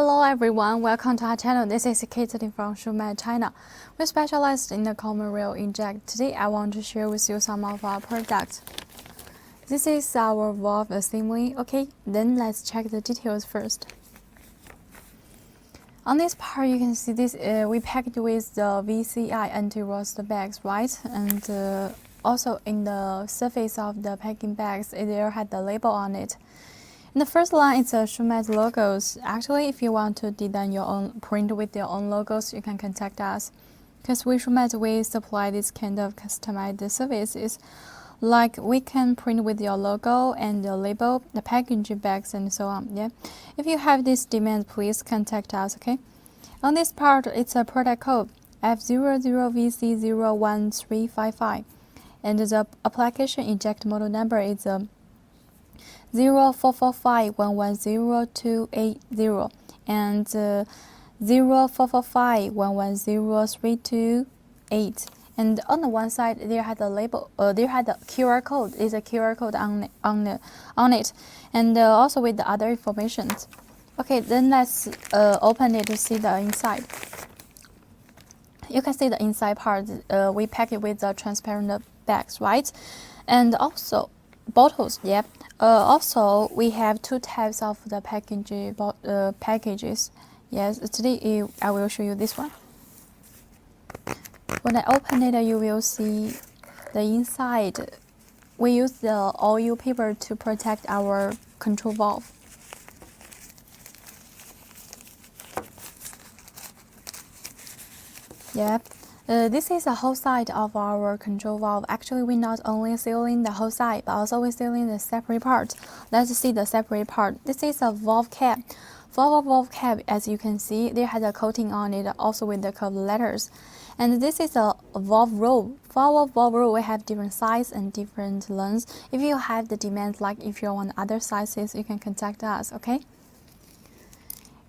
Hello everyone, welcome to our channel. This is Kate from Shumatt, China. We specialize in the common rail inject. Today I want to share with you some of our products. This is our valve assembly. Okay, then let's check the details first. On this part, you can see this. We packed with the VCI anti-rust bags, right? And also in the surface of the packing bags, there had the label on it. In the first line, it's a Shumatt logos. Actually, if you want to design your own, print with your own logos, you can contact us. Because we Shumatt, we supply this kind of customized services. Like we can print with your logo and your label, the packaging bags, and so on. Yeah. If you have this demand, please contact us. Okay. On this part, it's a product code F00ZC01355, and the application inject model number is 0445110280 and 0445110328. And on the one side, there had a label. There had a QR code. Is a QR code on it, and also with the other information. Okay, then let's open it to see the inside. You can see the inside part. We pack it with the transparent bags, right? And also bottles. Yep. Also, we have two types of the packages. Yes, today I will show you this one. When I open it, you will see the inside. We use the oil paper to protect our control valve. Yep. This is the whole side of our control valve. Actually, we not only sealing the whole side, but also we sealing the separate part. Let's see the separate part. This is a valve cap. For our valve cap, as you can see, there has a coating on it, also with the curved letters. And this is a valve roll. For our valve roll, we have different size and different lengths. If you have the demand, like if you want other sizes, you can contact us. Okay.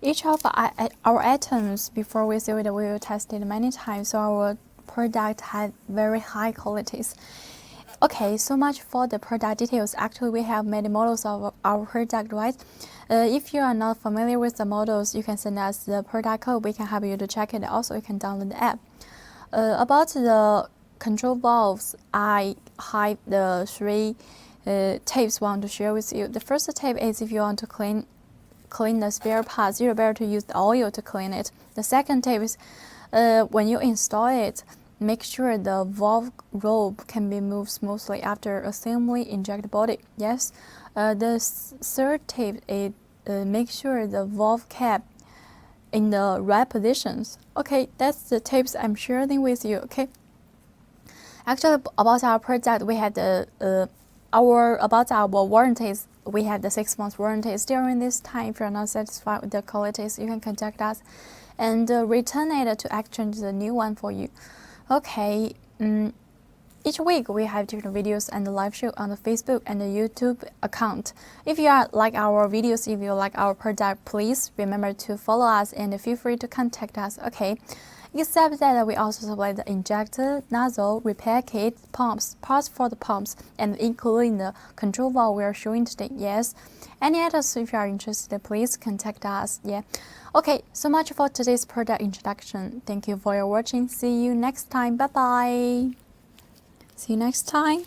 Each of our items, before we seal it, we will test it many times, so our product had very high qualities. Okay, so much for the product details. Actually, we have many models of our product, right? If you are not familiar with the models, you can send us the product code. We can help you to check it. Also, you can download the app. About the control valves, I have the three tips I want to share with you. The first tip is if you want to clean the spare parts, you're better to use the oil to clean it. The second tip is when you install it, make sure the valve rope can be moved smoothly after assembly inject body. Yes. The third tip is make sure the valve cap in the right positions. Okay, that's the tips I'm sharing with you. Okay. Actually, about our product, we had about our warranties. We have the 6 months warranties. During this time, if you're not satisfied with the qualities, you can contact us and return it to exchange the new one for you. Okay. Each week we have different videos and live show on the Facebook and the YouTube account. If you like our videos, if you like our product, please remember to follow us and feel free to contact us. Okay. Except that we also supply the injector, nozzle, repair kit, pumps, parts for the pumps, and including the control valve we are showing today. Yes. Any others, if you are interested, please contact us. Yeah. Okay, so much for today's product introduction. Thank you for your watching. See you next time. Bye bye. See you next time.